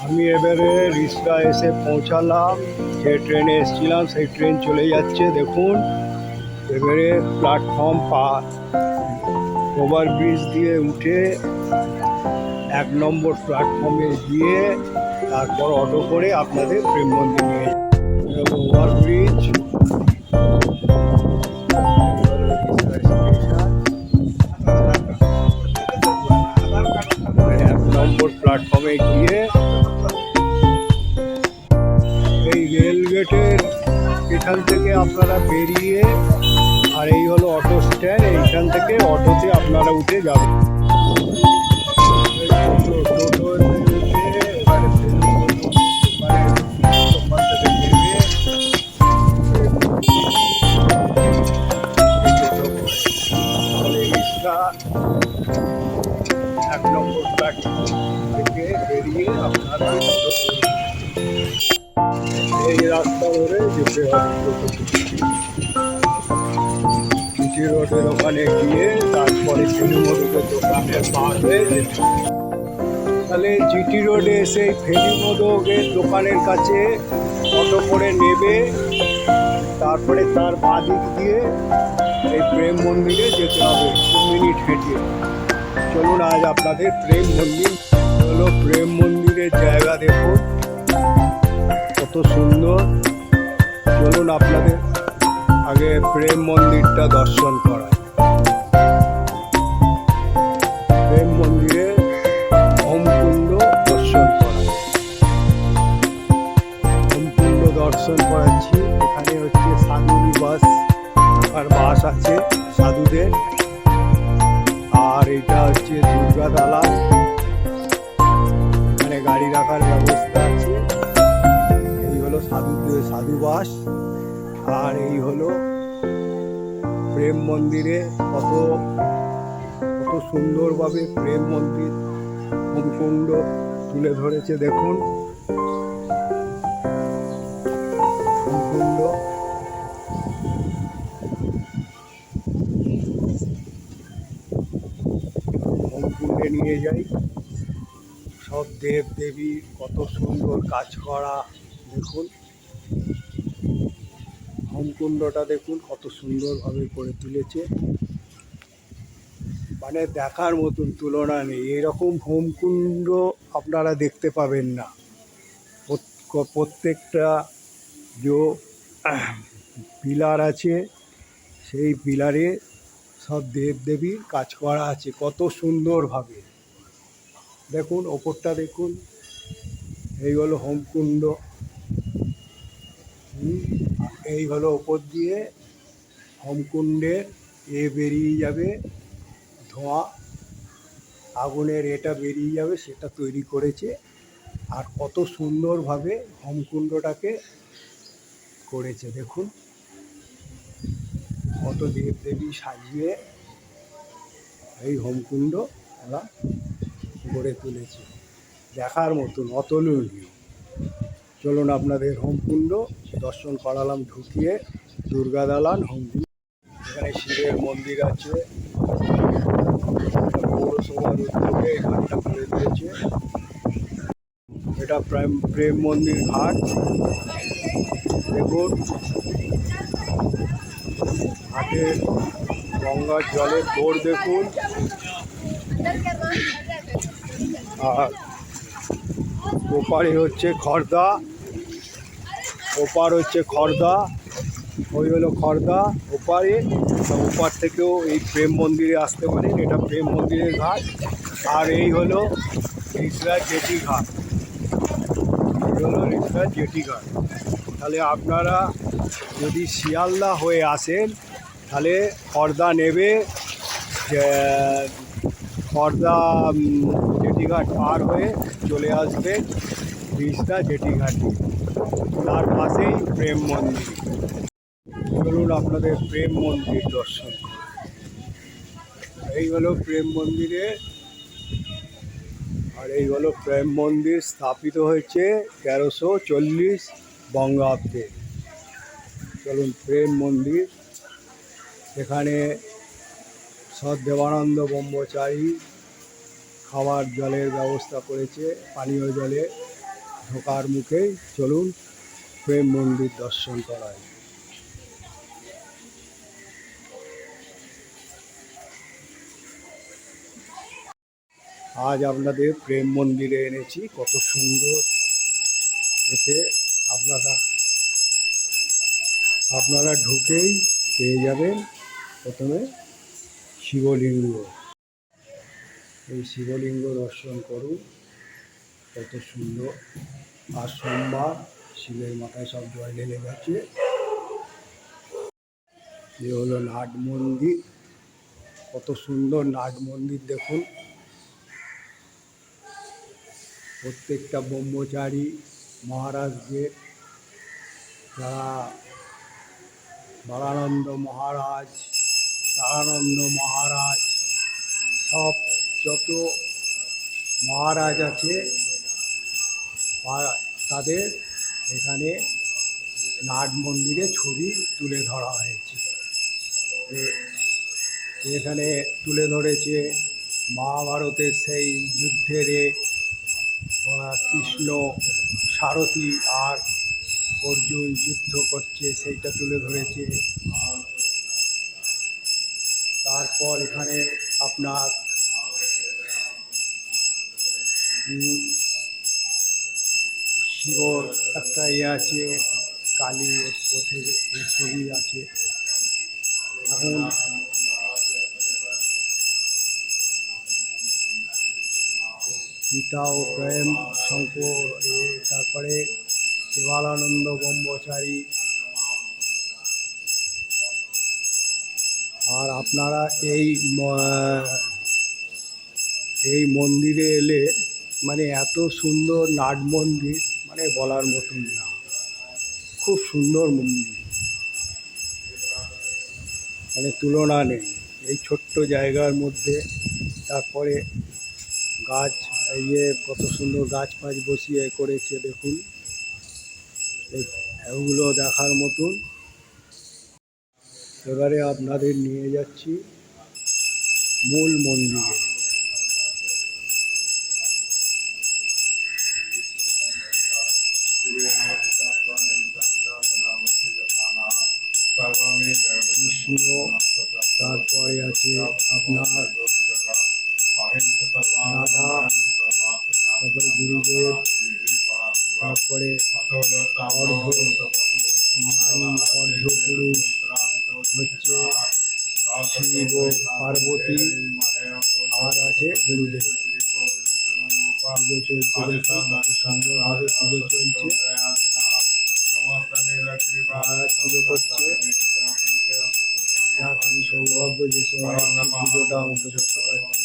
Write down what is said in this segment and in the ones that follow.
আমি এবারে রিসরা এসে পৌঁছালাম। যে ট্রেনে এসেছিলাম সেই ট্রেন চলে যাচ্ছে দেখুন। এবারে প্ল্যাটফর্ম ওভারব্রিজ দিয়ে উঠে 1 নম্বর প্ল্যাটফর্মে গিয়ে তারপর অটো করে আপনাদের প্রেম মন্দির নিয়ে যাবে। ওভারব্রিজ 1 নম্বর প্ল্যাটফর্মে গিয়ে এই রেল গেটের এখান থেকে আপনারা বেরিয়ে, আর এই হলো অটো স্ট্যান্ড। এইখান থেকে অটোতে আপনারা উঠে যাবেন। এক নম্বর প্ল্যাটফর্ম থেকে বেরিয়ে আপনারা এই রাস্তা ধরে যেতে হবে। জিটি রোডের ওখানে গিয়ে তারপরে ফেলুমদকের দোকানের পার হয়ে যেতে হবে। তাহলে জিটি রোডে এসে ফেলুমদকের দোকানের কাছে অটো করে নেবে, তারপরে তার বাঁদিক দিয়ে এই প্রেম মন্দিরে যেতে হবে 2 মিনিট হেঁটে। চলুন আজ আপনাদের প্রেম মন্দির হলো। প্রেম মন্দিরের জায়গা দেখুন কত সুন্দর। চলুন আপনাদের আগে প্রেম মন্দিরটা দর্শন করায়। প্রেম মন্দিরে হোমকুণ্ড দর্শন করায়। হোমকুণ্ড দর্শন করাচ্ছি। এখানে হচ্ছে সাধু নিবাস আর বাস আছে সাধুদের। আর এটা হচ্ছে দুর্গা দালান, এখানে গাড়ি রাখার ব্যবস্থা আছে। এই হলো সাধুবাস। আর এই হলো প্রেম মন্দিরে কত কত সুন্দরভাবে প্রেম মন্দির হোমকুণ্ড তুলে ধরেছে দেখুন। হোমকুণ্ড হোমকুণ্ডে নিয়ে যাই। সব দেব দেবী কত সুন্দর কাজ করা দেখুন। হোমকুণ্ডটা দেখুন কত সুন্দরভাবে করে তুলেছে, মানে দেখার মতন, তুলনা নেই। এরকম হোমকুণ্ড আপনারা দেখতে পাবেন না। প্রত্যেকটা যে পিলার আছে সেই পিলারে সব দেবদেবীর কাজ করা আছে কত সুন্দরভাবে দেখুন। ওপরটা দেখুন। এই হলো হোমকুণ্ড। এই হলো ওপর দিয়ে হোমকুণ্ডের বেরিয়ে যাবে ধোঁয়া, আগুনের এটা বেরিয়ে যাবে, সেটা তৈরি করেছে। আর কত সুন্দরভাবে হোমকুণ্ডটাকে করেছে দেখুন। কত দেবদেবী সাজিয়ে এই হোমকুণ্ড ওরা গড়ে তুলেছে, দেখার মতন, অতুলনীয়। চলুন আপনাদের হোমকুণ্ড দর্শন করালাম ঢুকিয়ে। দুর্গা দালান হোমকুণ্ড। এখানে শিবের মন্দির আছে। পৌরসভার উদ্যোগে এই ঘাটটা করে দিয়েছে। এটা প্রেম মন্দির ঘাট দেখুন। ঘাটের গঙ্গার জলের দৌড় দেখুন। আর ওপারে হচ্ছে খড়দা, ওপার হচ্ছে খড়দা, ওই হলো খড়দা ওপারে। ওপার থেকেও এই প্রেম মন্দিরে আসতে পারেন। এটা প্রেম মন্দিরের ঘাট। আর এই হলো রিসরা জেটি ঘাট। এই হলো রিসরা জেটি ঘাট। তাহলে আপনারা যদি শিয়ালদা হয়ে আসেন তাহলে খড়দা নেবে, খড়দা জেটিঘাট পার হয়ে চলে আসবে রিসরা জেটিঘাটে। তার পাশেই প্রেম মন্দির। চলুন আপনাদের প্রেম মন্দির দর্শন। এই হলো প্রেম মন্দিরে। আর এই হলো প্রেম মন্দির স্থাপিত হয়েছে 1340 বঙ্গাব্দে। চলুন প্রেম মন্দির। এখানে সৎ দেবানন্দ ব্রহ্মচারী খাবার জলের ব্যবস্থা করেছে, পানীয় জলের। ঢোকার মুখেই চলুন প্রেম মন্দির দর্শন করায়। আজ আপনাদের প্রেম মন্দিরে এনেছি, কত সুন্দর এতে আপনারা আপনারা ঢুকেই পেয়ে যাবেন প্রথমে শিবলিঙ্গ। এই শিবলিঙ্গ দর্শন করুন, কত সুন্দর। আর সোমবার শিবের মাথায় সব জল ঢেলে গেছে। এ হলো নাট মন্দির, কত সুন্দর নাট মন্দির দেখুন। প্রত্যেকটা ব্রহ্মচারী মহারাজদের, যারা বালানন্দ মহারাজ, তারানন্দ মহারাজ, সব যত মহারাজ আছে তাদের এখানে নাট মন্দিরে ছবি তুলে ধরা হয়েছে। এখানে তুলে ধরেছে মহাভারতের সেই যুদ্ধের কৃষ্ণ সারথী আর অর্জুন যুদ্ধ করছে সেইটা তুলে ধরেছে। তারপর এখানে আপনার শিবর একটা আছে, কালী পথের ছবি আছে। এখন গীতা ও প্রেম শঙ্কর, তারপরে কেবলানন্দ ব্রহ্মচারী। আর আপনারা এই মন্দিরে এলে মানে এত সুন্দর নাট মন্দির, মানে বলার মতন না, খুব সুন্দর মন্দির, মানে তুলনা নেই এই ছোট্ট জায়গার মধ্যে। তারপরে গাছ, কত সুন্দর গাছ ফাছ বসিয়ে করেছে দেখুন, এগুলো দেখার মতন। এবারে আপনাদের নিয়ে যাচ্ছি মূল মন্দিরে। কৃষ্ণ, তারপরে আছে আপনার রাধা, তারপরে গুরুদেব, তারপরে অর্ধপুরুষ হচ্ছে শিব পার্বতী, আর আছে গুরুদেব। পুজো চলছে দেখুন, কত সুন্দরভাবে পুজো চলছে। মহারাজ পুজো করছে। যাক, আমি সৌভাগ্য যে সময় পুজোটা অন্ত করতে পারছি।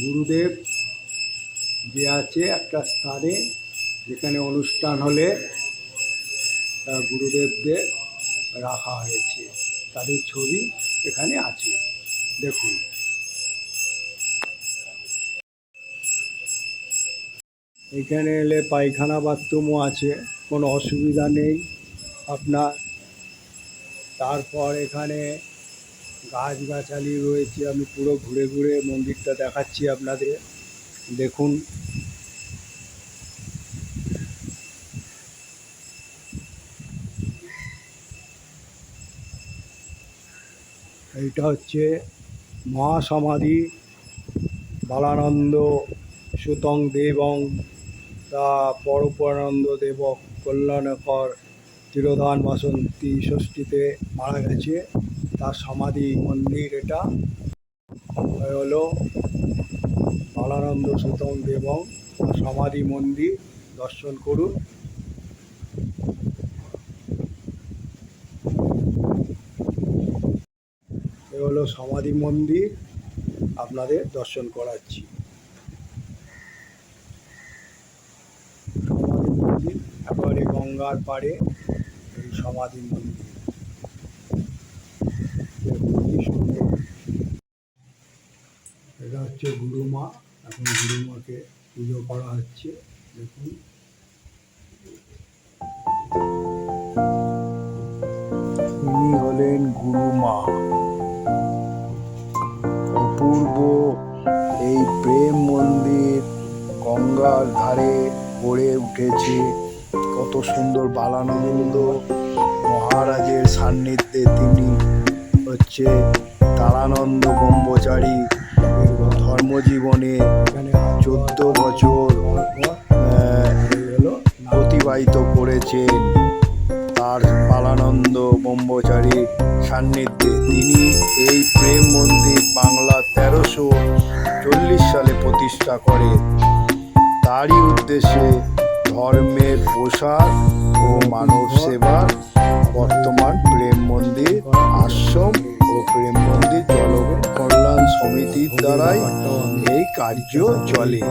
গুরুদেব যে আছে একটা স্থানে, যেখানে অনুষ্ঠান হলে গুরুদেবদের রাখা হয়েছে, তাদের ছবি এখানে আছে দেখুন। এখানে এলে পায়খানা বাথরুমও আছে, কোনো অসুবিধা নেই আপনার। তারপর এখানে গাছগাছালি রয়েছে, আমি পুরো ঘুরে ঘুরে মন্দিরটা দেখাচ্ছি আপনাদের দেখুন। এইটা হচ্ছে মহাসমাধি বালানন্দ সুতং দেবং তা পরপানন্দ দেব কল্যাণকর তিরোধান বাসন্তী ষষ্ঠীতে মারা গেছে, তার সমাধি মন্দির। এটা হলো বালানন্দ সুতং দেবং সমাধি মন্দির, দর্শন করুন। এ হলো সমাধি মন্দির, আপনাদের দর্শন করাচ্ছি। সমাধি মন্দির একেবারে গঙ্গার পাড়ে এই সমাধি মন্দির, কি সুন্দর। এটা হচ্ছে গুরুমা, এখন গুরুমাকে পুজো করা হচ্ছে দেখুন। ইনি হলেন গুরুমা। অপূর্ব এই প্রেম মন্দির গঙ্গা গঙ্গার ধারে গড়ে উঠেছে কত সুন্দর বালানন্দ মহারাজের সান্নিধ্যে তিনি হচ্ছে তারানন্দ ব্রহ্মচারী ধর্মজীবনে 14 বছর অতিবাহিত করেছেন তার বালানন্দ ব্রহ্মচারীর সান্নিধ্যে। তিনি এই প্রেম মন্দির বাংলা 1340 সালে প্রতিষ্ঠা করেন। তারই উদ্দেশ্যে ধর্মের প্রসার ও মানব সেবার বর্তমান প্রেম মন্দির আশ্রম ও প্রেম মন্দির জনকল্যাণ সমিতির দ্বারাই এই কার্য চলে।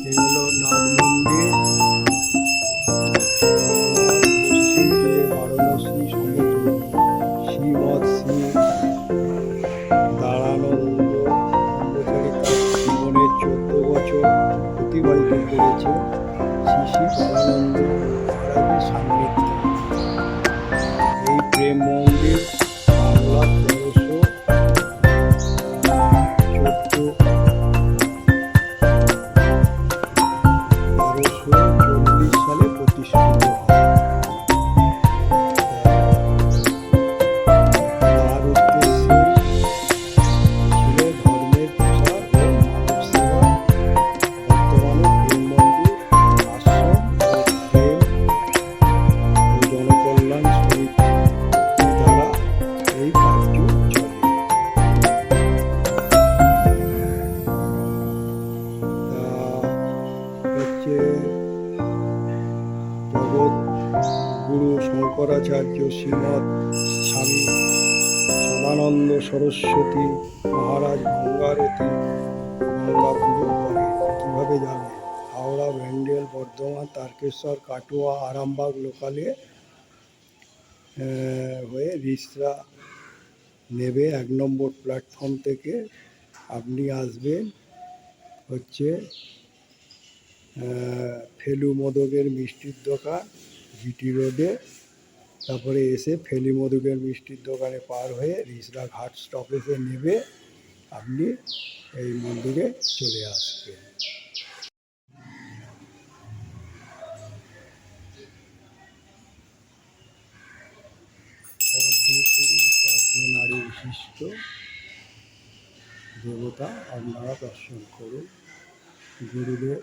এই হলো নাট মন্দির, বারাণসী সমুদ্র শ্রীমৎ শ্রী দারানন্দ ব্রহ্মচারী তার জীবনের 14 বছর অতিবাহিত করেছে শ্রী শ্রী দারানন্দ মহারাজের সান্নিধ্যে। এই প্রেম মন্দির বাংলা 1340 সালে প্রতিষ্ঠিত হয়। তার উদ্দেশ্যে ছিল ধর্মের প্রসার ও মানব সেবা। বর্তমানে প্রেম মন্দির আশ্রম ও প্রেম ও জনকল্যাণ সমিতি দ্বারা এই কার্য চলে। হচ্ছে জগৎ গুরু শঙ্করাচার্য শ্রীমৎ স্বামী সদানন্দ সরস্বতী মহারাজ গঙ্গা পুজো করে। কীভাবে যাবে? হাওড়া, ব্যান্ডেল, বর্ধমান, তারকেশ্বর, কাটোয়া, আরামবাগ লোকালে হয়ে রিসরা নেবে 1 নম্বর প্ল্যাটফর্ম থেকে আপনি আসবেন হচ্ছে ফেলু মোদকের মিষ্টির দোকান জিটি রোডে। তারপরে এসে ফেলু মোদকের মিষ্টির দোকানে পার হয়ে রিসরা ঘাট স্টপেজে নেবে আপনি এই মন্দিরে চলে আসবেন। অর্ধপুরুষ অর্ধনারী বিশিষ্ট দেবতা আপনারা দর্শন করুন। গুরুদেব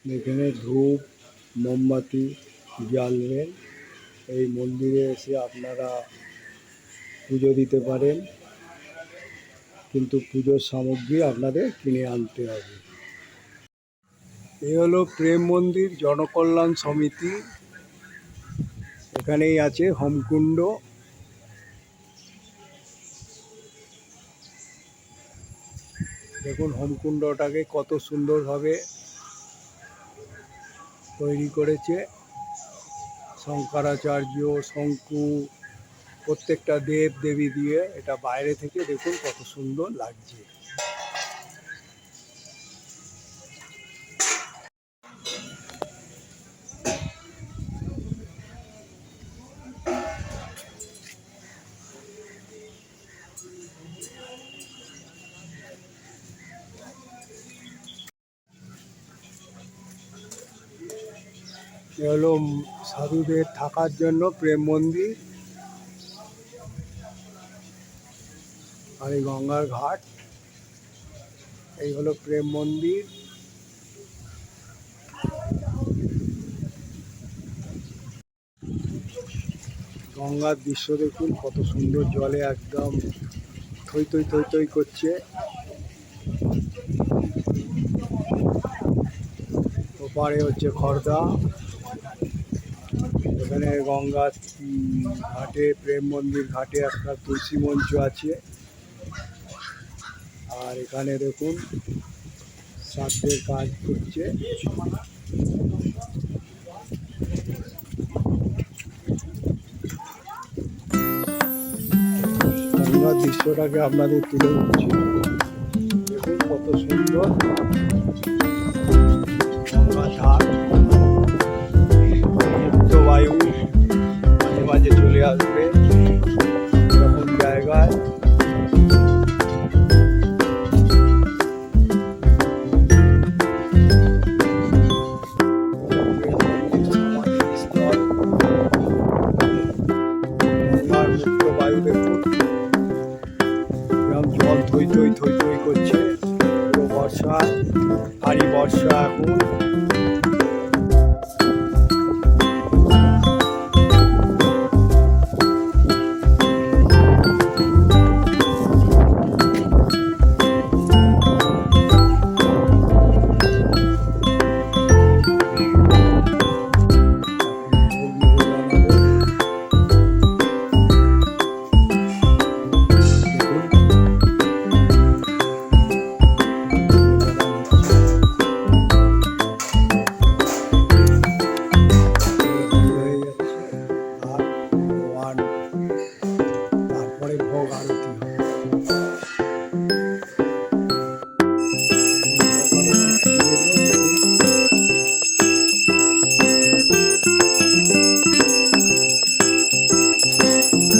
এখানে ধূপ মোমবাতি জ্বালবেন। এই মন্দিরে এসে আপনারা পুজো দিতে পারেন, কিন্তু পুজোর সামগ্রী আপনাদের কিনে আনতে হবে। এই হলো প্রেম মন্দির জনকল্যাণ সমিতি। এখানেই আছে হোমকুণ্ড। দেখুন হোমকুণ্ডটাকে কত সুন্দরভাবে তৈরি করেছে শঙ্করাচার্য, শঙ্কু, প্রত্যেকটা দেব দেবী দিয়ে। এটা বাইরে থেকে দেখুন কত সুন্দর লাগছে। এ হলো সাধুদের থাকার জন্য প্রেম মন্দির, আর এই গঙ্গার ঘাট। এই হলো প্রেম মন্দির। গঙ্গার দৃশ্য দেখুন কত সুন্দর, জলে একদম থই থই থই থই করছে। ওপারে হচ্ছে খড়দা। এখানে গঙ্গার ঘাটে প্রেম মন্দির ঘাটে একটা তুলসী মঞ্চ আছে। আর এখানে দেখুন শ্রাদ্ধের কাজ করছে। গঙ্গার দৃশ্যটাকে আপনাদের তুলে ধরছি। দেখুন কত সুন্দর গঙ্গার ধার, মুক্ত বায়ু মাঝে মাঝে চলে আসবে এরকম জায়গায়। মুক্ত বায়ু দেখুন, জল থই থই থই থই করছে। পুরো বর্ষা, ভারী বর্ষা এখন। তারপরে ভোগ আরতি হয়।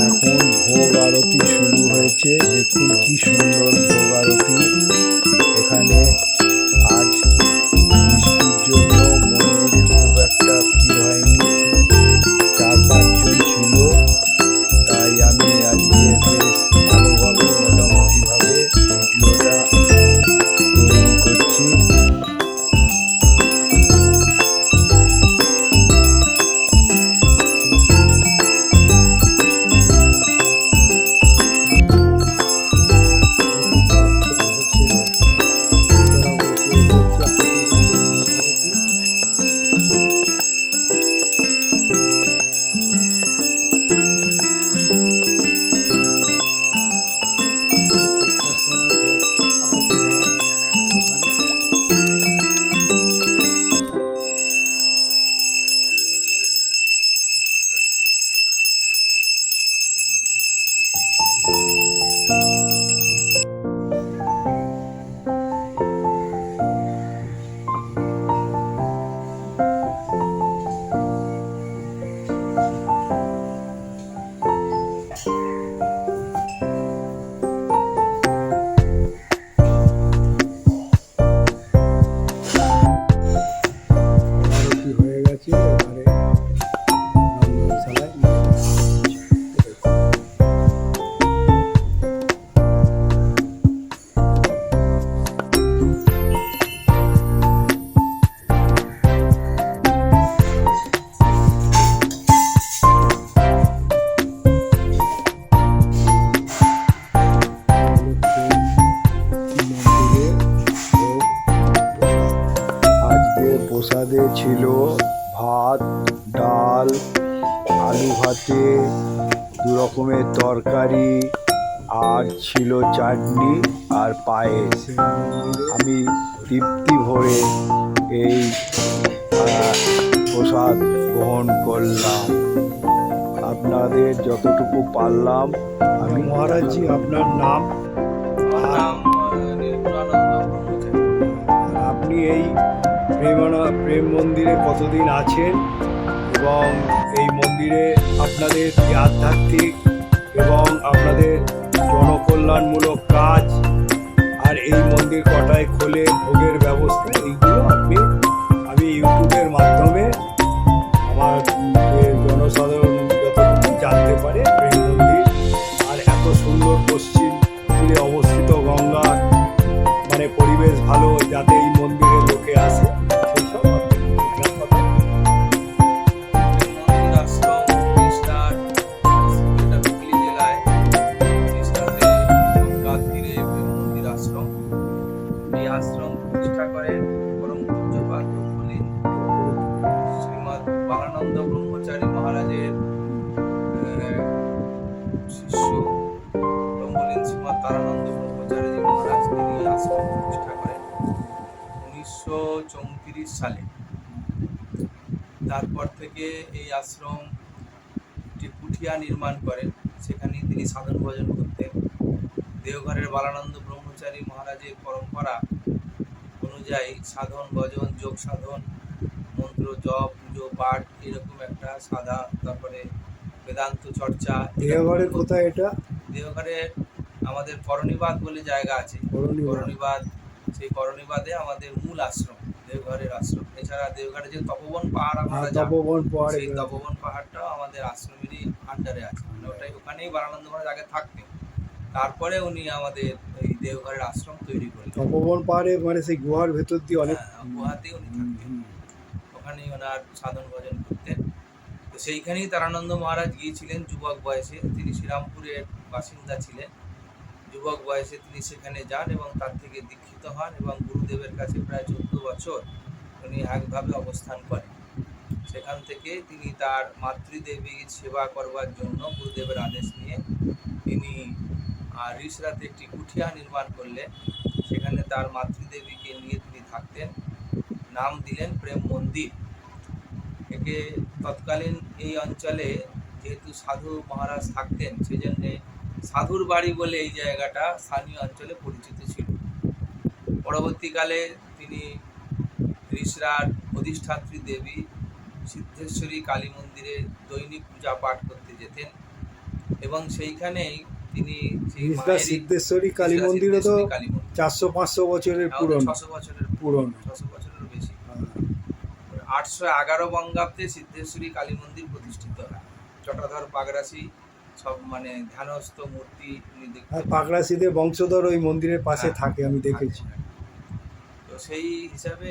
এখন ভোগ আরতি শুরু হয়েছে, দেখুন কি সুন্দর ভোগ আরতি। এখানে আজ বৃষ্টির জন্য মন্দিরে খুব একটা ভিড় হয়নি, 4-5 জন ছিল, তাই আমি আজকে বেশ ভালোভাবে মোটামুটিভাবে ভিডিওটা তৈরি করছি। আরতি হয়ে গেছে, এবারে রঙ্গশালায় নিয়ে মন্দিরে ভোগ। আজকে প্রসাদে ছিল ভাত, ডাল, আলু ভাতে 2 রকমের তরকারি, আর ছিল চাটনি আর পায়েস। আমি তৃপ্তি ভরে এই প্রসাদ গ্রহণ করলাম। আপনাদের যতটুকু পারলাম আমি। মহারাজজি, আপনার নাম? আপনি এই প্রেম মন্দিরে কতদিন আছেন এবং এই মন্দিরে আপনাদের যে আধ্যাত্মিক এবং আপনাদের জনকল্যাণমূলক কাজ আর এই মন্দির কটায় খোলে ভোগের ব্যবস্থা, এইগুলো আমি ইউটিউবের মাধ্যমে আমার জনসাধারণ যতটুকু জানতে পারে প্রেম মন্দির আর এত সুন্দর পশ্চিম তীরে অবস্থিত গঙ্গা, মানে পরিবেশ ভালো যাতে এই মন্দিরে লোকে আসে সেই সব আশ্রম প্রতিষ্ঠা করেন পরম পূজ্যপাদ শ্রীমৎ বালানন্দ ব্রহ্মচারী মহারাজের শিষ্য ব্রহ্মলীন শ্রীমৎ তারানন্দ ব্রহ্মচারী মহারাজ তিনি আশ্রম প্রতিষ্ঠা করেন 1934 সালে। তারপর থেকে এই আশ্রম একটি কুঠিয়া নির্মাণ করেন, সেখানে তিনি সাধন ভজন করতেন। দেওঘরের বালানন্দ ব্রহ্মচারী মহারাজের পরম্পরা অনুযায়ী সাধন ভজন যোগ সাধন মন্ত্র জপ পুজো পাঠ এরকম একটা সাধা, তারপরে বেদান্ত চর্চা। দেওঘরের কোথায় এটা? দেওঘরে আমাদের করণীবাদ বলে জায়গা আছে, করণীবাদ। করণীবাদ, সেই করণীবাদে আমাদের মূল আশ্রম, দেওঘরের আশ্রম। এছাড়া দেওঘরে যে তপবন পাহাড় আমরা যাব, তপবন পাহাড়ে সেই তপবন পাহাড়টাও আমাদের আশ্রমেরই আন্ডারে আছে। মানে ওটাই, ওখানেই বারানন্দ মহারাজ আগে থাকতেন, তারপরে উনি আমাদের এই দেওঘরের আশ্রম তৈরি করলেন। তপবন পাহাড়ে মানে সেই গুহার ভেতর দিয়ে অনেক গুহাতেই উনি থাকতেন, ওখানেই ওনার সাধন ভজন করতেন। তো সেইখানেই তারানন্দ মহারাজ গিয়েছিলেন যুবক বয়সে। তিনি শ্রীরামপুরের বাসিন্দা ছিলেন। যুবক বয়সে তিনি সেখানে যান এবং তার থেকে দীক্ষিত হন এবং গুরুদেবের কাছে প্রায় 14 বছর উনি একভাবে অবস্থান করেন। সেখান থেকে তিনি তার মাতৃদেবীর সেবা করবার জন্য গুরুদেবের আদেশ নিয়ে তিনি রিসরাতে একটি কুঠিয়া নির্মাণ করলেন। সেখানে তার মাতৃদেবীকে নিয়ে তিনি থাকতেন। নাম দিলেন প্রেম মন্দির। একে তৎকালীন এই অঞ্চলে যেহেতু সাধু মহারাজ থাকতেন, সেজন্য সাধুর বাড়ি বলে এই জায়গাটা স্থানীয় অঞ্চলে পরিচিত ছিল। পরবর্তীকালে তিনি রিসরার অধিষ্ঠাত্রী দেবী সিদ্ধেশ্বরী কালী মন্দিরে দৈনিক পূজা পাঠ করতে যেতেন এবং সেইখানেই তিনি সিদ্ধেশ্বরী কালী মন্দিরও তো 400-500 বছরের পুরনো, 600 বছরের 600 বছরেরও বেশি। 811 বঙ্গাব্দে সিদ্ধেশ্বরী কালী মন্দির প্রতিষ্ঠিত হয়। জটাধর পাগরাসি সব মানে ধ্যানস্থ মূর্তি উনি দেখতে, পাগরাসিদের বংশধর ওই মন্দিরের পাশে থাকে, আমি দেখেছি। তো সেই হিসাবে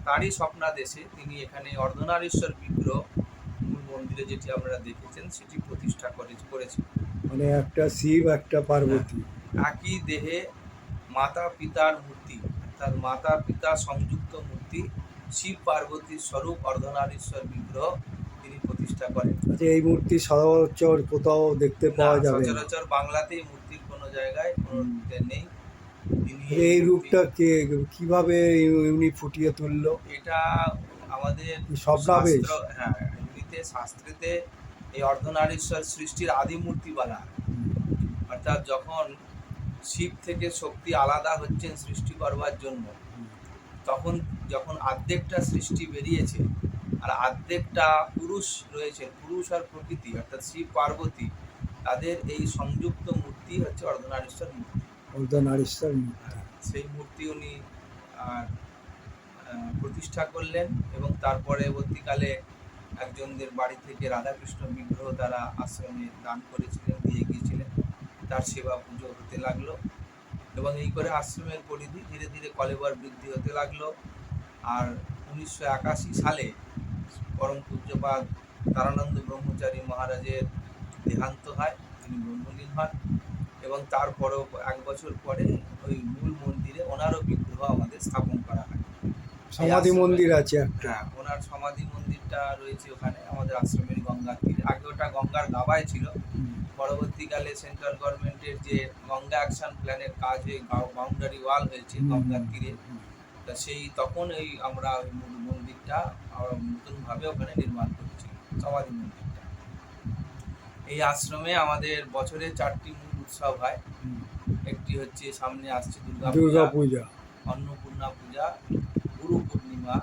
তারই স্বপ্নাদেশে তিনি এখানে অর্ধনারীশ্বর বিগ্রহ মূল মন্দিরে যেটি আপনারা দেখেছেন সেটি প্রতিষ্ঠা করেছেন। মানে একটা শিব একটা পার্বতী, একই দেহে মাতা পিতার মূর্তি, অর্থাৎ মাতা পিতা সংযুক্ত মূর্তি শিব পার্বতীর স্বরূপ অর্ধনারীশ্বর বিগ্রহ তিনি প্রতিষ্ঠা করেন। এই মূর্তি সচরাচর কোথাও দেখতে পাওয়া যাবে না। সচরাচর বাংলাতেই মূর্তির কোনো জায়গায় কোনো নেই। এই রূপটা কিভাবে উনি ফুটিয়ে তুললো? এটা আমাদের স্বপ্নাবেশ। হ্যাঁ, এমনিতে শাস্ত্রেতে এই অর্ধনারীশ্বর সৃষ্টির আদি মূর্তি বলা হয়। অর্থাৎ যখন শিব থেকে শক্তি আলাদা হচ্ছেন সৃষ্টি করবার জন্য, তখন যখন অর্ধেকটা সৃষ্টি বেরিয়েছে আর অর্ধেকটা পুরুষ রয়েছে, পুরুষ আর প্রকৃতি অর্থাৎ শিব পার্বতী, তাদের এই সংযুক্ত মূর্তি হচ্ছে অর্ধনারীশ্বর মূর্তি। অর্ধনারীশ্বর মূর্তি, সেই মূর্তি উনি প্রতিষ্ঠা করলেন এবং তার পরবর্তীকালে একজনদের বাড়ি থেকে রাধাকৃষ্ণ বিগ্রহ তারা আশ্রমে দান করেছিলেন, দিয়ে গিয়েছিলেন। তার সেবা পুজো হতে লাগলো এবং এই করে আশ্রমের পরিধি ধীরে ধীরে কলেবর বৃদ্ধি হতে লাগলো। আর 1981 সালে পরম পূজ্যপাদ তারানন্দ ব্রহ্মচারী মহারাজের দেহান্ত হয়, তিনি ব্রহ্মলীন হন এবং তারপরেও 1 বছর পরে ওই মূল মন্দিরে ওনারও বিগ্রহ আমাদের স্থাপন করা হয়। সমাধি মন্দির আছে একটা। হ্যাঁ, ওনার সমাধি মন্দিরটা রয়েছে ওখানে আমাদের আশ্রমের গঙ্গার তীরে। আগে ওটা গঙ্গার গাবায় ছিল, পরবর্তীকালে সেন্ট্রাল গভর্নমেন্টের যে গঙ্গা অ্যাকশন প্ল্যানের কাজ হয়ে বাউন্ডারি ওয়াল হয়েছে গঙ্গার তীরে, তা সেই তখন এই আমরা ওই মন্দিরটা নতুনভাবে ওখানে নির্মাণ করেছি, সমাধি মন্দিরটা। এই আশ্রমে আমাদের বছরে 4টি মূল উৎসব হয়। একটি হচ্ছে সামনে আসছে দুর্গা পূজা, অন্নপূর্ণা পূজা, গুরু পূর্ণিমা,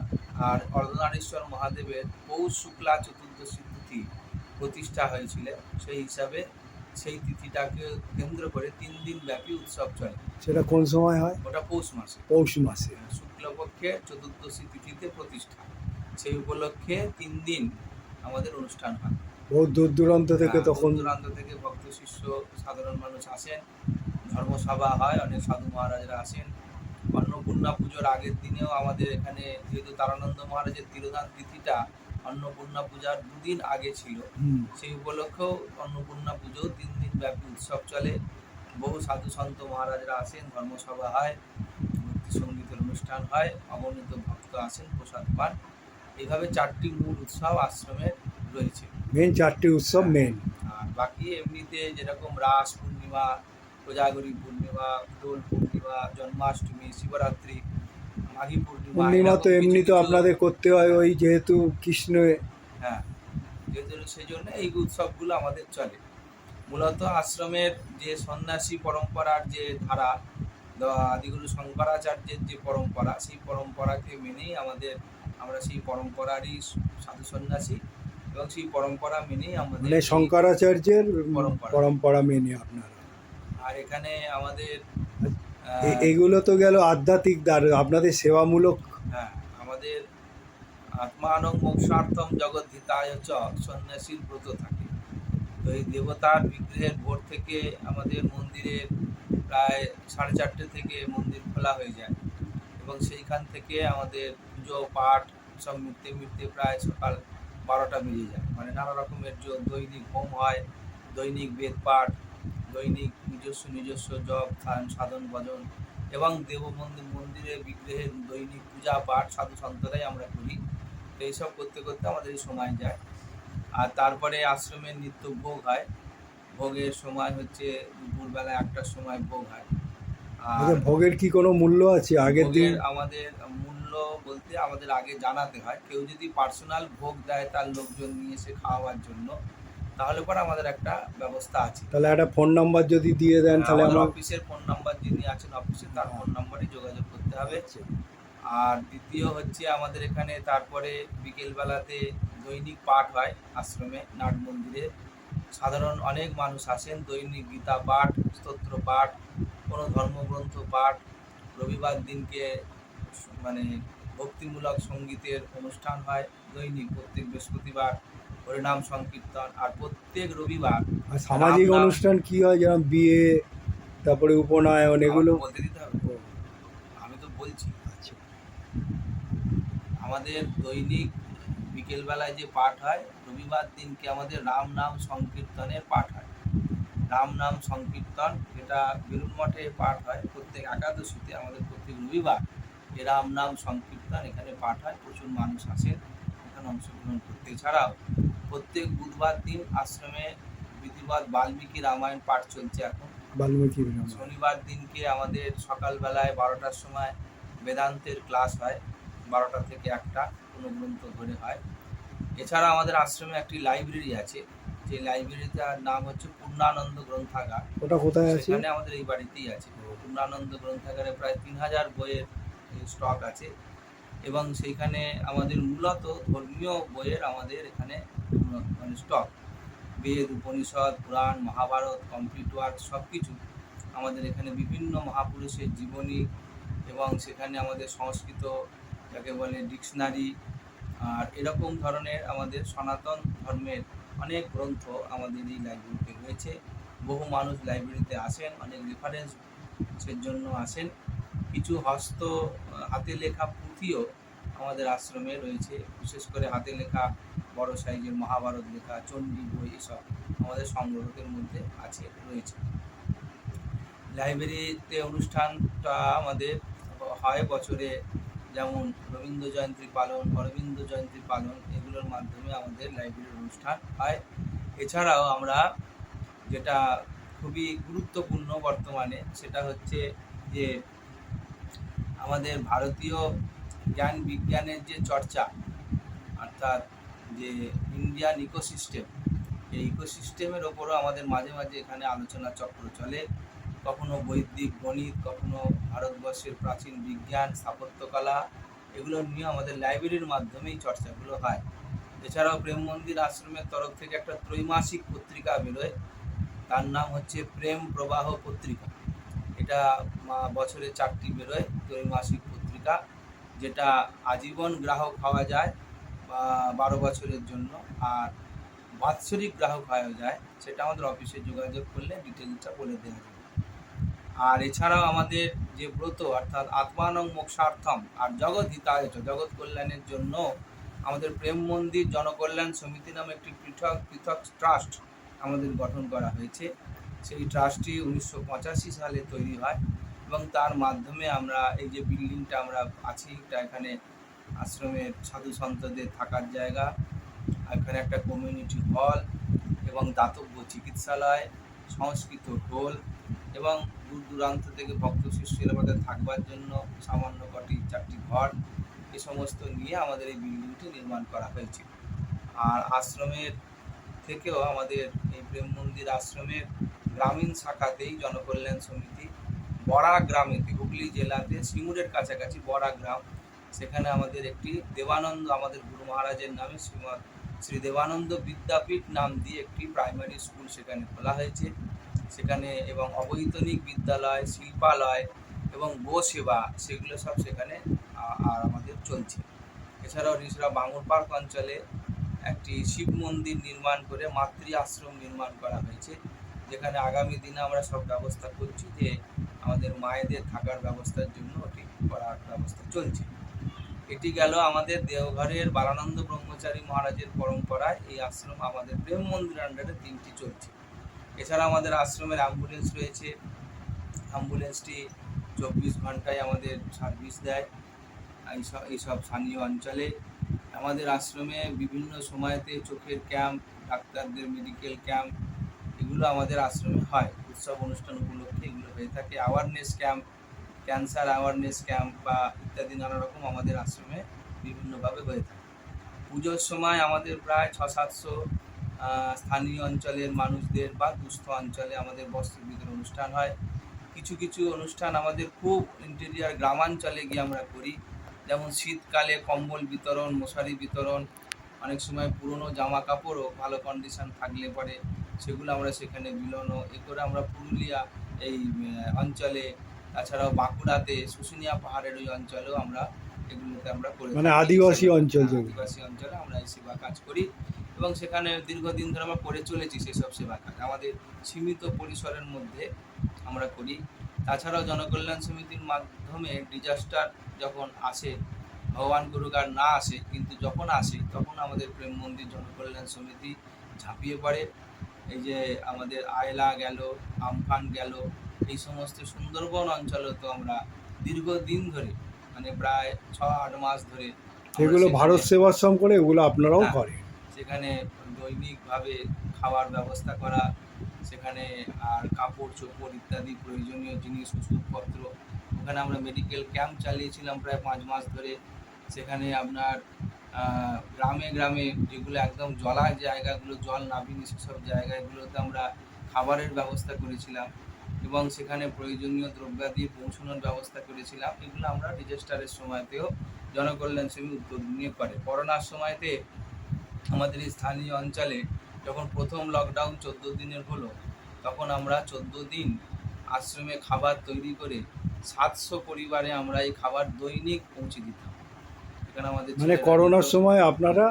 আর অর্ধনারীশ্বর মহাদেবের পৌষ শুক্লা চতুর্দশী তিথি প্রতিষ্ঠা হয়েছিল। সেই হিসাবে সেই তিথিটাকে কেন্দ্র করে 3 দিন ব্যাপী উৎসব চলে। সেটা কোন সময় হয়? ওটা পৌষ মাসে, পৌষ মাসে শুক্লপক্ষে চতুর্দশী তিথিতে প্রতিষ্ঠা। সেই উপলক্ষে 3 দিন আমাদের অনুষ্ঠান হয়। বহু দূর দূরান্ত থেকে, তখন দূর দূরান্ত থেকে ভক্ত শিষ্য সাধারণ মানুষ আসেন, ধর্মসভা হয়, অনেক সাধু মহারাজরা আসেন। অন্নপূর্ণা পুজোর আগের দিনেও আমাদের এখানে, যেহেতু তারানন্দ মহারাজের তিরোধান তিথিটা অন্নপূর্ণা পূজার 2 দিন আগে ছিল, সেই উপলক্ষেও অন্নপূর্ণা পুজো 3 দিন ব্যাপী উৎসব চলে। বহু সাধু সন্ত মহারাজরা আসেন, ধর্মসভা হয়, ভক্তি সঙ্গীতের অনুষ্ঠান হয়, অগণিত ভক্ত আসেন, প্রসাদ পান। এইভাবে 4টি মূল উৎসব আশ্রমে রয়েছে। মেন 4টি উৎসব মেন। আর বাকি এমনিতে যেরকম রাস পূর্ণিমা, কোজাগরী পূর্ণিমা, দোল পূর্ণিমা, জন্মাষ্টমী, শিবরাত্রি, মাঘী পূর্ণিমা তো এমনি তো আপনাদের করতে হয়, ওই যেহেতু কৃষ্ণ। হ্যাঁ, যেহেতু সেই জন্য এই উৎসবগুলো আমাদের চলে। মূলত আশ্রমের যে সন্ন্যাসী পরম্পরার যে ধারা, আদিগুরু শঙ্করাচার্যের যে পরম্পরা, সেই পরম্পরাকে মেনেই আমরা সেই পরম্পরারই সাধু সন্ন্যাসী, এবং সেই পরম্পরা মেনেই আমাদের মানে শঙ্করাচার্যের পরম্পরা। পরম্পরা মেনে আপনারা। আর এখানে আমাদের এগুলো তো গেল আধ্যাত্মিক দ্বার, আপনাদের সেবামূলক। হ্যাঁ, আমাদের আত্মানং মোক্ষার্থম জগদ্ধিতায় চ সন্ন্যাসীর ব্রত থাকে। তো এই দেবতার বিগ্রহের ভোর থেকে আমাদের মন্দিরের প্রায় 4:30 থেকে মন্দির খোলা হয়ে যায়, এবং সেইখান থেকে আমাদের পুজো পাঠ সব মিটতে মিটতে প্রায় সকাল 12টা বেজে যায়। মানে নানা রকমের দৈনিক হোম হয়, দৈনিক বেদ পাঠ, দৈনিক নিজস্ব জপ ধ্যান সাধন ভজন, এবং মন্দিরে বিগ্রহের দৈনিক পূজা পাঠ সাধু সন্তরাই আমরা করি। তো এইসব করতে করতে আমাদের এই সময় যায়। আর তারপরে আশ্রমের নিত্য ভোগ হয়। ভোগের সময় হচ্ছে দুপুরবেলা 1টার সময় ভোগ হয়। আর আচ্ছা, ভোগের কি কোনো মূল্য আছে আগের দিন? ভোগের আমাদের মূল্য বলতে আমাদের আগে জানাতে হয়। কেউ যদি পার্সোনাল ভোগ দেয় তার লোকজন নিয়ে এসে খাওয়ার জন্য, তাহলে পরে আমাদের একটা ব্যবস্থা আছে। তাহলে একটা ফোন নাম্বার যদি দিয়ে দেন তাহলে আমাদের আমরা। অফিসের ফোন নাম্বার, যিনি আছেন অফিসে, তার ফোন নাম্বারে যোগাযোগ করতে হবে। আর দ্বিতীয় হচ্ছে আমাদের এখানে তারপরে বিকেলবেলাতে দৈনিক পাঠ হয় আশ্রমে নাট মন্দিরে। সাধারণ অনেক মানুষ আসেন, দৈনিক গীতা পাঠ, স্তোত্র পাঠ, কোনো ধর্মগ্রন্থ পাঠ। রবিবার দিনকে মানে ভক্তিমূলক সঙ্গীতের অনুষ্ঠান হয় দৈনিক, প্রত্যেক বৃহস্পতিবার হরিনাম সংকীর্তন। আর প্রত্যেক রবিবার আর সামাজিক রামনাম। অনুষ্ঠান কি হয়, যেমন বিয়ে, তারপরে উপনয়ন, এগুলো? আমাকে বলতে দিতে হবে, আমি তো বলছি। আচ্ছা। আমাদের দৈনিক বিকেলবেলায় যে পাঠ হয়, রবিবার দিনকে আমাদের রাম নাম সংকীর্তনের পাঠ হয়। রাম নাম সংকীর্তন এটা বেলুন মঠে পাঠ হয় প্রত্যেক একাদশীতে। আমাদের প্রত্যেক রবিবার এই রাম নাম সংকীর্তন এখানে পাঠ হয়। প্রচুর মানুষ আসেন এখানে অংশগ্রহণ করতে। এছাড়াও প্রত্যেক বুধবার দিন আশ্রমে বিধিবৎ বাল্মীকি রামায়ণ পাঠ চলছে এখন। বাল্মীকি। শনিবার দিনকে আমাদের সকালবেলায় 12টার সময় বেদান্তের ক্লাস হয়, 12টা থেকে 1টা কোনো গ্রন্থ ধরে হয়। এছাড়া আমাদের আশ্রমে একটি লাইব্রেরি আছে, যে লাইব্রেরিটার নাম হচ্ছে পূর্ণানন্দ গ্রন্থাগার। ওটা কোথায় আছে? সেখানে আমাদের এই বাড়িতেই আছে। পূর্ণানন্দ গ্রন্থাগারে প্রায় 3000 বইয়ের স্টক আছে, এবং সেইখানে আমাদের মূলত ধর্মীয় বইয়ের আমাদের এখানে মানে স্টক। বেদ, উপনিষদ, পুরাণ, মহাভারত, কমপ্লিট ওয়ার্ক সব কিছু আমাদের এখানে, বিভিন্ন মহাপুরুষের জীবনী, এবং সেখানে আমাদের সংস্কৃত যাকে বলে ডিকশনারি, আর এরকম ধরনের আমাদের সনাতন ধর্মের অনেক গ্রন্থ আমাদের এই লাইব্রেরিতে রয়েছে। বহু মানুষ লাইব্রেরিতে আসেন, অনেক রেফারেন্সের জন্য আসেন। কিছু হাতে লেখা পুঁথিও আমাদের আশ্রমে রয়েছে, বিশেষ করে হাতে লেখা বড় সাইজের মহাভারত লেখা, চণ্ডী বই, এসব আমাদের সংগ্রহের মধ্যে রয়েছে। লাইব্রেরিতে অনুষ্ঠানটা আমাদের হয় বছরে, যেমন রবীন্দ্র জয়ন্তী পালন, অরবিন্দ জয়ন্তী পালন, এগুলোর মাধ্যমে আমাদের লাইব্রেরির অনুষ্ঠান হয়। এছাড়াও আমরা যেটা খুবই গুরুত্বপূর্ণ বর্তমানে, সেটা হচ্ছে যে আমাদের ভারতীয় জ্ঞান বিজ্ঞানের যে চর্চা, অর্থাৎ যে ইন্ডিয়ান ইকোসিস্টেম, এই ইকোসিস্টেমের ওপরও আমাদের মাঝে মাঝে এখানে আলোচনা চক্র চলে। কখনো বৈদিক গণিত, কখনো ভারতবর্ষের প্রাচীন বিজ্ঞান, স্থাপত্যকলা, এগুলো নিয়ে আমাদের লাইব্রেরির মাধ্যমেই চর্চাগুলো হয়। এছাড়াও প্রেম মন্দির আশ্রমের তরফ থেকে একটা ত্রৈমাসিক পত্রিকা বেরোয়, তার নাম হচ্ছে প্রেম প্রবাহ পত্রিকা। এটা বছরে 4টি বেরোয় ত্রৈমাসিক পত্রিকা, যেটা আজীবন গ্রাহক হওয়া যায় বা 12 বছরের জন্য। আর বাৎসরিক গ্রাহক হওয়া যায়, সেটা আমাদের অফিসে যোগাযোগ করলে ডিটেলসটা বলে দেওয়া যাবে। আর এছাড়াও আমাদের যে ব্রত, অর্থাৎ আত্মানং মোক্ষার্থম আর জগৎ হিতায় চ, জগৎ কল্যাণের জন্য আমাদের প্রেম মন্দির জনকল্যাণ সমিতি নামে একটি পৃথক পৃথক ট্রাস্ট আমাদের গঠন করা হয়েছে। সেই ট্রাস্টটি 1985 সালে তৈরি হয়, এবং তার মাধ্যমে আমরা এই যে বিল্ডিংটা আমরা আছি, এটা এখানে আশ্রমের সাধু সন্তদের থাকার জায়গা, এখানে একটা কমিউনিটি হল এবং দাতব্য চিকিৎসালয়, সংস্কৃত টোল, এবং দূর দূরান্ত থেকে ভক্ত শিষ্যরা আমাদের থাকবার জন্য সামান্য 4টি ঘর, এ সমস্ত নিয়ে আমাদের এই বিল্ডিংটি নির্মাণ করা হয়েছে। আর আশ্রমের থেকেও আমাদের এই প্রেম মন্দির আশ্রমের গ্রামীণ শাখাতেই জনকল্যাণ সমিতি বড়া গ্রামেতে, হুগলি জেলাতে সিঙ্গুরের কাছাকাছি বড়া গ্রাম, সেখানে আমাদের একটি দেবানন্দ, আমাদের গুরু মহারাজের নামে শ্রীমৎ শ্রী দেবানন্দ বিদ্যাপীঠ নাম দিয়ে একটি প্রাইমারি স্কুল সেখানে খোলা হয়েছে। সেখানে এবং অবৈতনিক বিদ্যালয়, শিল্পালয় এবং গো সেবা, সেগুলো সব সেখানে আর আমাদের চলছে। এছাড়াও রিসরা বাঙুর পার্ক অঞ্চলে একটি শিব মন্দির নির্মাণ করে মাতৃ আশ্রম নির্মাণ করা হয়েছে, যেখানে আগামী দিনে আমরা সব ব্যবস্থা করছি যে আমাদের মায়েদের থাকার ব্যবস্থার জন্য ওটি করার ব্যবস্থা চলছে। এটি গেল আমাদের দেওঘরের বালানন্দ ব্রহ্মচারী মহারাজের পরম্পরায় এই আশ্রম আমাদের প্রেম মন্দির আন্ডারে 3টি চলছে। এছাড়া আমাদের আশ্রমের অ্যাম্বুলেন্স রয়েছে, অ্যাম্বুলেন্সটি 24 ঘন্টায় আমাদের সার্ভিস দেয় এইসব স্থানীয় অঞ্চলে। আমাদের আশ্রমে বিভিন্ন সময়তে চোখের ক্যাম্প, ডাক্তারদের মেডিকেল ক্যাম্প, এগুলো আমাদের আশ্রমে হয়। উৎসব অনুষ্ঠান উপলক্ষে এগুলো হয়ে থাকে। Awareness camp, cancer awareness camp বা ইত্যাদি নানা রকম আমাদের আশ্রমে বিভিন্নভাবে হয়ে থাকে। পুজোর সময় আমাদের প্রায় 600-700 স্থানীয় অঞ্চলের মানুষদের বা দুস্থ অঞ্চলে আমাদের বস্ত্র বিতরণ অনুষ্ঠান হয়। কিছু কিছু অনুষ্ঠান আমাদের খুব ইন্টেরিয়ার গ্রামাঞ্চলে গিয়ে আমরা করি, যেমন শীতকালে কম্বল বিতরণ, মশারি বিতরণ, অনেক সময় পুরনো জামা কাপড়ও ভালো কন্ডিশন থাকলে পরে সেগুলো আমরা সেখানে বিলোনো এ করে আমরা পুরুলিয়া এই অঞ্চলে, তাছাড়াও বাঁকুড়াতে শুশুনিয়া পাহাড়ের ওই অঞ্চলেও আমরা এগুলোতে আমরা করে মানে থাকি। আদিবাসী অঞ্চল যেগুলো। আদিবাসী অঞ্চলে আমরা এই সেবা কাজ করি এবং সেখানে দীর্ঘদিন ধরে আমরা করে চলেছি সেসব সেবা কাজ আমাদের সীমিত পরিসরের মধ্যে আমরা করি। তাছাড়াও জনকল্যাণ সমিতির মাধ্যমে ডিজাস্টার যখন আসে, ভগবান করুক আর না আসে, কিন্তু যখন আসে তখন আমাদের প্রেম মন্দির জনকল্যাণ সমিতি ঝাঁপিয়ে পড়ে। এই যে আমাদের আয়লা গেল, আমফান গেল, এই সমস্ত সুন্দরবন অঞ্চলে তো আমরা দীর্ঘদিন ধরে মানে প্রায় 6-8 মাস ধরে এগুলো ভারত সেবাশ্রম করে, এগুলো আপনারাও হ্যাঁ, করেন। সেখানে দৈনিকভাবে খাওয়ার ব্যবস্থা করা, সেখানে আর কাপড় চোপড় ইত্যাদি প্রয়োজনীয় জিনিস, ওষুধপত্র, ওখানে আমরা মেডিকেল ক্যাম্প চালিয়েছিলাম প্রায় 5 মাস ধরে। সেখানে আপনার গ্রামে গ্রামে যেগুলো একদম জলার জায়গাগুলো, জল নাবিনি সেসব জায়গাগুলোতে আমরা খাবারের ব্যবস্থা করেছিলাম এবং সেখানে প্রয়োজনীয় দ্রব্যাদি পৌঁছানোর ব্যবস্থা করেছিলাম। এগুলো আমরা ডিজাস্টারের সময়তেও জনকল্যাণ সমিতি উদ্যোগ নিয়ে করে। করোনার সময়তে আমাদের এই স্থানীয় অঞ্চলে যখন প্রথম লকডাউন 14 দিনের হলো, তখন আমরা 14 দিন আশ্রমে খাবার তৈরি করে 700 পরিবারে আমরা এই খাবার দৈনিক পৌঁছে দিতাম। এখানে আমাদের মানে করোনার সময় আপনারা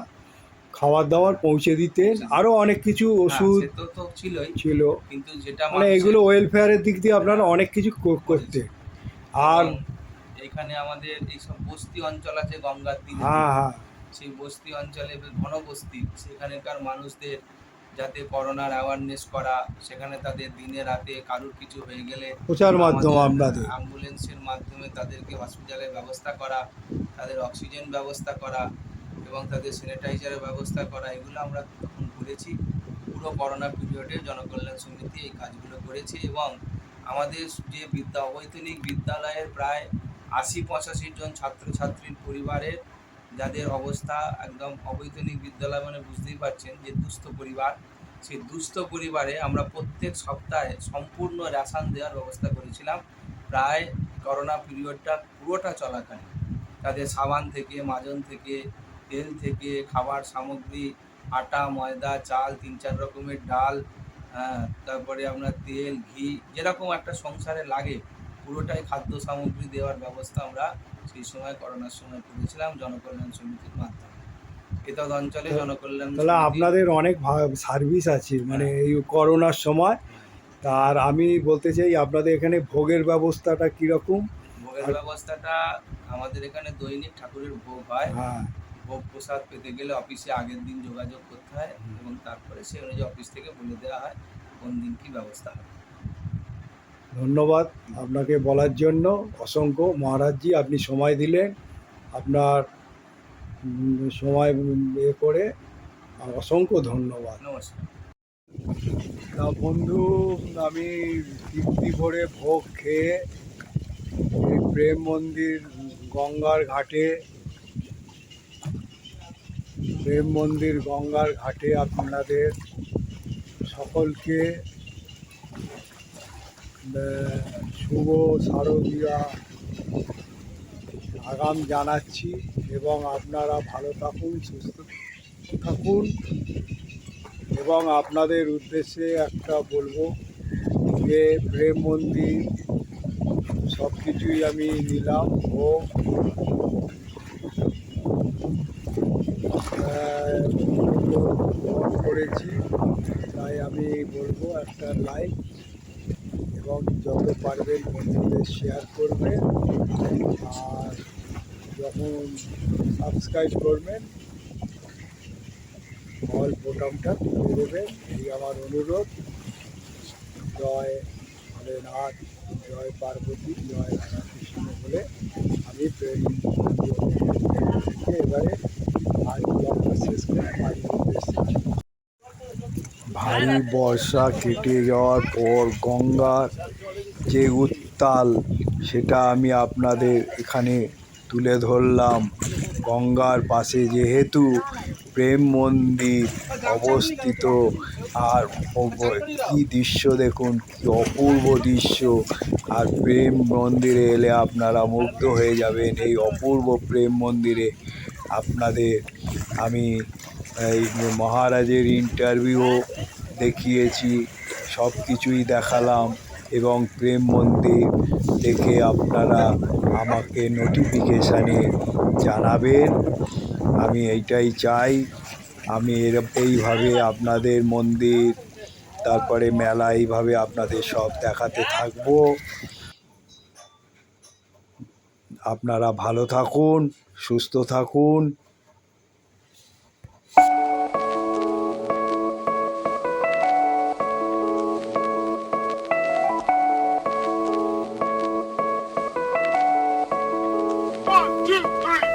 খাবার দাবার পৌঁছে দিতেন, আরো অনেক কিছু ওষুধ তো ছিলই, ছিল, কিন্তু যেটা মানে এগুলো ওয়েলফেয়ারের দিক দিয়ে আপনারা অনেক কিছু করতেন। আর এখানে আমাদের এইসব বস্তি অঞ্চল আছে গঙ্গার তীরে, হ্যাঁ হ্যাঁ, সেই বস্তি অঞ্চলে ঘন বস্তি, সেখানকার মানুষদের যাতে করোনার অ্যাওয়ারনেস করা, সেখানে তাদের দিনে রাতে কারুর কিছু হয়ে গেলে প্রচার মাধ্যম আপনাদের। অ্যাম্বুলেন্সের মাধ্যমে তাদেরকে হসপিটালের ব্যবস্থা করা, তাদের অক্সিজেন ব্যবস্থা করা এবং তাদের স্যানিটাইজারের ব্যবস্থা করা, এগুলো আমরা তখন করেছি। পুরো করোনা পিরিয়ডে জনকল্যাণ সমিতি এই কাজগুলো করেছে এবং আমাদের যে অবৈতনিক বিদ্যালয়ের প্রায় 80-85 জন ছাত্রছাত্রীর পরিবারের যাদের অবস্থা একদম অবৈতনিক বিদ্যালয় মানে বুঝতেই পারছেন যে দুস্থ পরিবার, সেই দুস্থ পরিবারে আমরা প্রত্যেক সপ্তাহে সম্পূর্ণ রেশন দেওয়ার ব্যবস্থা করেছিলাম। প্রায় করোনা পিরিয়ডটা পুরোটা চলাকালীন তাদের সাবান থেকে, মাজন থেকে, তেল থেকে, খাবার সামগ্রী, আটা, ময়দা, চাল, 3-4 রকমের ডাল, তারপরে আপনার তেল, ঘি, যেরকম একটা সংসারে লাগে পুরোটাই খাদ্য সামগ্রী দেওয়ার ব্যবস্থা আমরা সেই সময় করোনার সময় করেছিলাম জনকল্যাণ সমিতির মাধ্যমে। এতদ অঞ্চলে জনকল্যাণ তাহলে আপনাদের অনেক সার্ভিস আছে মানে এই করোনার সময়। তার আমি বলতে চাই আপনাদের এখানে ভোগের ব্যবস্থাটা কীরকম? ভোগের ব্যবস্থাটা আমাদের এখানে দৈনিক ঠাকুরের ভোগ হয়। হ্যাঁ, ভোগ প্রসাদ পেতে গেলে অফিসে আগের দিন যোগাযোগ করতে হয় এবং তারপরে সেই অনুযায়ী অফিস থেকে বলে দেওয়া হয় কোন দিন কী ব্যবস্থা হবে। ধন্যবাদ আপনাকে বলার জন্য অসংখ্য। মহারাজজি, আপনি সময় দিলেন, আপনার সময় করে অসংখ্য ধন্যবাদ। নমস্কার। তা বন্ধু, আমি তৃপ্তি ভরে ভোগ খেয়ে এই প্রেম মন্দির গঙ্গার ঘাটে আপনাদের সকলকে শুভ শারদীয়া আগাম জানাচ্ছি এবং আপনারা ভালো থাকুন, সুস্থ থাকুন। এবং আপনাদের উদ্দেশ্যে একটা বলবো যে প্রেম মন্দির সব কিছুই আমি নিলাম ও গ্রহণ করেছি, তাই আমি বলবো একটা লাইক এবং যত পারবেন বন্ধুদের শেয়ার করবেন, আর যখন সাবস্ক্রাইব করবেন অল বোতামটা করে দেবেন, এই আমার অনুরোধ। জয় ভোলেনাথ, জয় পার্বতী, জয় রাধাকৃষ্ণ বলে আমি প্রেম থেকে এবারে আজ ব্লগটা শেষ করে বাড়ির উদ্দেশ্যে। ভারী বর্ষা কেটে যাওয়ার পর গঙ্গার যে উত্তাল সেটা আমি আপনাদের এখানে তুলে ধরলাম। গঙ্গার পাশে যেহেতু প্রেম মন্দির অবস্থিত, আর কি দৃশ্য দেখুন, কি অপূর্ব দৃশ্য। আর প্রেম মন্দিরে এলে আপনারা মুগ্ধ হয়ে যাবেন। এই অপূর্ব প্রেম মন্দিরে আপনাদের আমি এই মহারাজের ইন্টারভিউ দেখিয়েছি, সব কিছুই দেখালাম। এবং প্রেম মন্দির দেখে আপনারা আমাকে নোটিফিকেশানে জানাবেন, আমি এইটাই চাই। আমি এইভাবে আপনাদের মন্দির, তারপরে মেলা, এইভাবে আপনাদের সব দেখাতে থাকবো। আপনারা ভালো থাকুন, সুস্থ থাকুন। One, two, three.